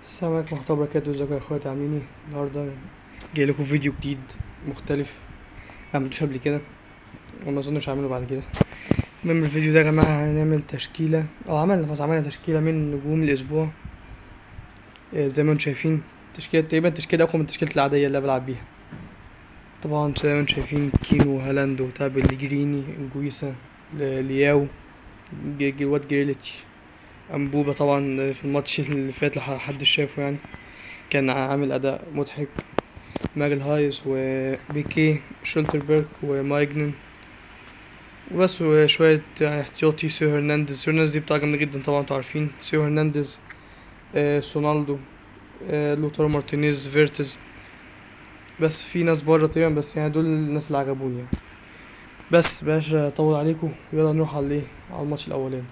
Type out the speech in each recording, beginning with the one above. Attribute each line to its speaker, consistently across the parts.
Speaker 1: السلام عليكم ورحمة الله وبركاته. ازيكم يا اخواتي؟ عاملين ايه؟ النهارده جاي لكم فيديو جديد مختلف ما عملتوش قبل كده وما اظنش هعمله بعد كده. المهم الفيديو ده يا جماعة هنعمل تشكيلة عملنا تشكيلة من نجوم الاسبوع. زي ما انتم شايفين تشكيلة تقريبا تشكيلة اقوى من التشكيلة العادية اللي بلعب بيها. طبعا زي ما انتم شايفين كينو وهالاند وتاب جريني انجويسا لياو الواد جريليتش انبوبة. طبعا في الماتش اللي فات لو محدش شافه يعني كان عامل اداء مضحك. ماجل هايس وبيكي شولتربرج ومايجنن وبس، وشوية يعني احتياطي سيو هرنانديز دي بتاع جامدة جدا طبعا انتوا عارفين سيو هرنانديز. سونالدو. لوتارو مارتينيز فيرتز. بس في ناس بره تقريبا، بس يعني دول الناس اللي عجبوني يعني. بس باشا اطول عليكم، يلا نروح على ايه، على الماتش الاولاني.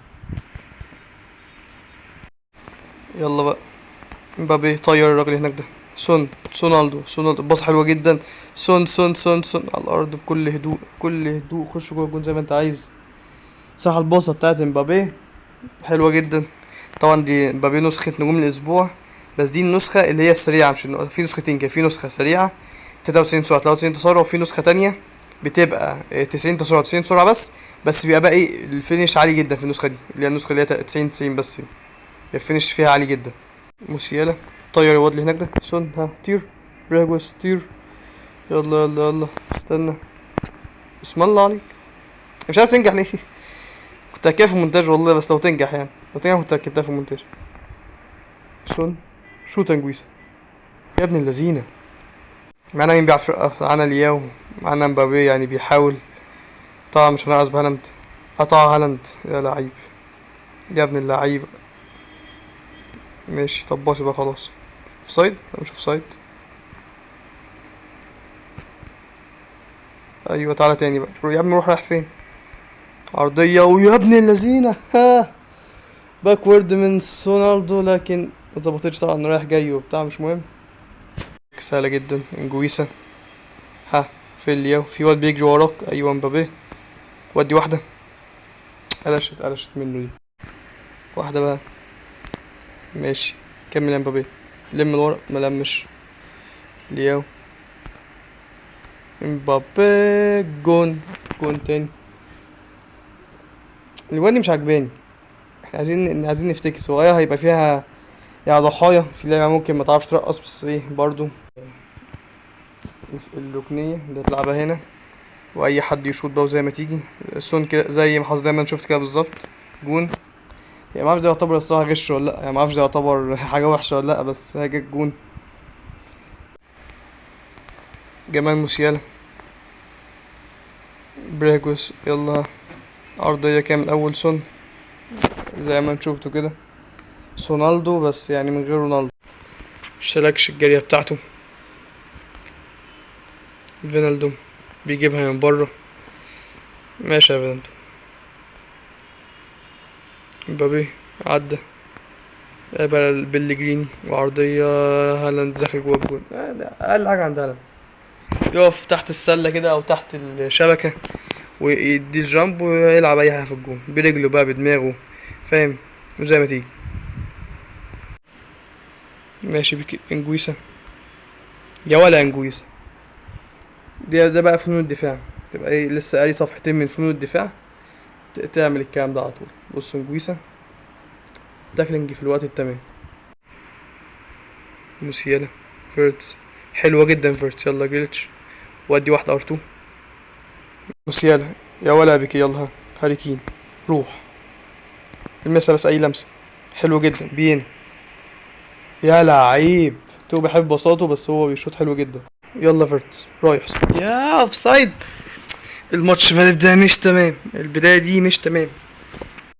Speaker 1: يلا بقى. مبابي طير الراجل هناك ده. سونالدو باص حلوة جدا. سون على الارض بكل هدوء بكل هدوء، خش جوه الجون زي ما انت عايز. صح، الباصة بتاعت مبابي حلوة جدا. طبعا دي مبابي نسخة نجوم الاسبوع، بس دي النسخة اللي هي السريعة، مش في نسختين كده، في نسخة سريعة 93 سرعة 93 تسارع، وفي نسخة تانية بتبقى 90 تسارع 90 سرعة بس بيبقى بقى ايه الفينش عالي جدا في النسخة دي، اللي هي النسخة اللي هي 90 بس الفينش فيها عالي جدا. موسيالا طير الواد اللي هناك ده. سون ها طير. براجوس طير. يلا يلا يلا استنى. بسم الله عليك. مش عارف تنجح ليه. كنت هركبها في المونتاج والله، بس لو تنجح يعني، لو تنجح كنت ركبتها في المونتاج. سون شو تنجويسة يا ابن اللذينة. معانا مين بيعرف يرقص؟ معانا لياو، معانا مبابي يعني بيحاول. طبعا مش هنقص بهالاند. قطع هالاند يا لعيب، يا ابن اللعيب. ماشي طب باصي بقى خلاص. اوفسايد؟ لا مش اوفسايد. ايوه تعالى تاني بقى يا ابني، روح رايح فين؟ عرضية ويا ابن اللذينة. ها باكورد من سونالدو، لكن مظبطتش طبعا، رايح جاي وبتاع مش مهم. سهلة جدا. انجويسا ها في الياو، في واد بيجري وراك. ايوه مبابي ودي واحدة. قلشت منه دي. واحدة بقى. ماشي كمل يا مبابي. لم الورق ملمش. لياو مبابي. جون تاني. الواد دي مش عجباني. احنا عايزين نفتكس، هو هيبقى فيها يعني ضحايا في لعبة ممكن ما تعرفش ترقص، بس ايه برضو الركنية اللي هتلعبها هنا، واي حد يشوط بقى وزي ما تيجي. السون كده زي ما حصل، زي ما انت شفت كده بالظبط. جون. يعني ما اعرفش ده يعتبر الصراحة غش ولا لا، يعني ما اعرفش ده يعتبر حاجة وحشة ولا لا، بس هي جت جون. جمال موسيالا. براجوس يلا. ارضية كامل اول سون زي ما انت شفته كده. سونالدو بس يعني من غير رونالدو. شالكش الجارية بتاعته. فينالدوم بيجيبها من بره. ماشي يا فينالدوم. مبابي عدى بقى بلجريني وعرضية. هالاند داخل جوه الجون. ده أقل حاجة عند هالاند، يقف تحت السلة كده أو تحت الشبكة ويدي الجامب ويلعب أي حاجة في الجون برجله بقى بدماغه، فاهم، زي ما تيجي. ماشي بيك انجويسا. يا ولا انجويسا. ده بقى فنون الدفاع، تبقى ايه لسه قاري صفحتين من فنون الدفاع تعمل الكلام ده على طول. بص انجويسا تاكلينج في الوقت التمام. موسيالا. فيرتس حلوة جدا فيرتس. يلا جريلتش ودي واحدة ار2. موسيالا يا ولا بك يلا ها هاري كين روح المسها بس اي لمسة. حلو جدا بينا يا لعيب. تو بحب بساطه بس هو بيشوط حلو جدا. يلا فيرتس رايح. يا اوف سايد. الماتش بدأ مش تمام، البداية دي مش تمام.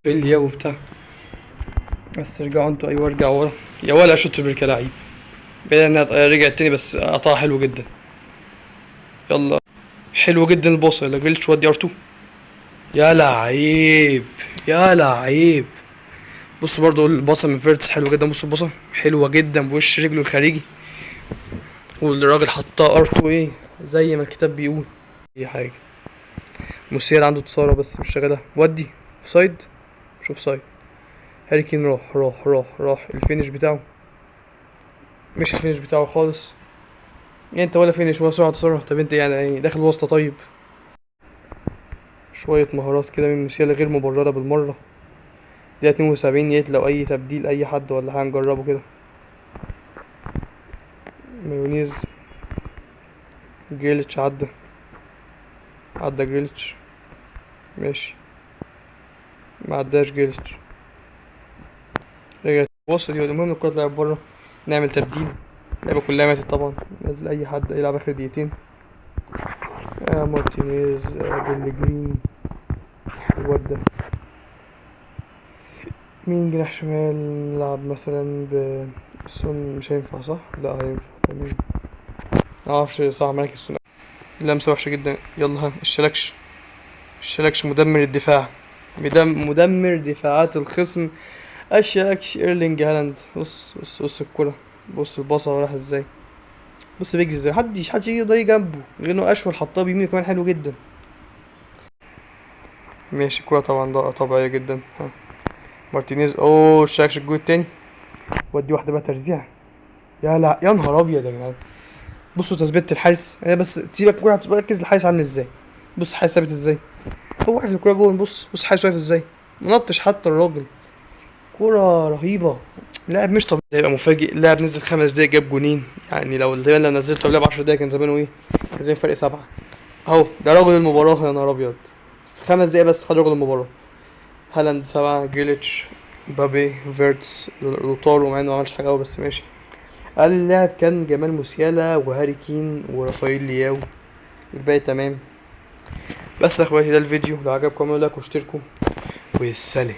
Speaker 1: بالياو بتاع. بس رجعوا انتوا، ايوه ارجعوا ورا. يا ولا شوت بركة لعيب. بعيد انها رجعت تاني بس قطعها حلو جدا. يلا حلو جدا الباصة. يلا جريلتش ودي ار2. يا لعيب يا لعيب. بص برضو الباصة من فيرتس حلوة جدا. بص الباصة حلوة جدا بوش رجله الخارجي، والراجل حطها ار2 ايه زي ما الكتاب بيقول. اي حاجة. موسيال عنده تصارع بس مش شغالة. ودي اوفسايد. مش اوفسايد. هاري كين راح الفينش بتاعه. مش الفينش بتاعه خالص. يعني انت ولا فينش ولا سرعة تسرع. طب انت يعني داخل واسطة طيب. شوية مهارات كده من موسيالا غير مبررة بالمرة. دي 72 يا ريت لو اي تبديل اي حد ولا حاجة نجربه كده. مايونيز. جريليتش عدى جريليتش. ماشي. ما عداش جريليتش. رجعت بص دي. المهم الكرة تلعب بره. نعمل تبديل. اللعبة كلها ماتت طبعا. نزل اي حد يلعب اخر دقيقتين. مارتينيز. بيلجرين. الواد ده. مين جناح شمال؟ نلعب مثلا سون. مش هينفع صح؟ لا هينفع. تمام. معرفش صح مراكز سون. لمسة وحشة جدا. يلا ها الشلكش مدمر الدفاع. مدمر دفاعات الخصم. الشلكش ايرلينج هالاند. بص الكرة. بص الباصة راح ازاي. بص بيجري ازاي. محدش يقدر يجي جنبه غير انه اشول حطها بيمينه كمان حلو جدا. ماشي الكرة طبعا ده طبيعية جدا. ها مارتينيز. اوه الشلكش الجول التاني. ودي واحدة بقى ترزيع. يا نهار ابيض يا جدعان. بصوا تثبيت الحارس. انا بس تسيبك الكوره هتركز الحارس عامل ازاي. بص الحارس ثابت ازاي. هو واقف الكوره جوه. بص الحارس واقف ازاي. منطش حتى الراجل. كوره رهيبه. لاعب مش طبيعي. يبقى مفاجئ. لاعب نزل 5 دقايق جاب جونين. يعني لو نزلته لعب 10 دقايق كان زمانه ايه. كان زمان فرق 7. اهو ده رجل المباراه. يا نهار ابيض. في 5 دقايق بس خد رجل المباراه. هالاند 7. جريليتش. مبابي. فيرتس. لوتارو مع انه ما عملش حاجه قوي بس ماشي. قال اللاعب كان جمال موسيالا وهاري كين ورافائيل لياو. الباقي تمام. بس يا اخواتي ده الفيديو. لو عجبكم اعملوا لايك واشتركوا. والسلام.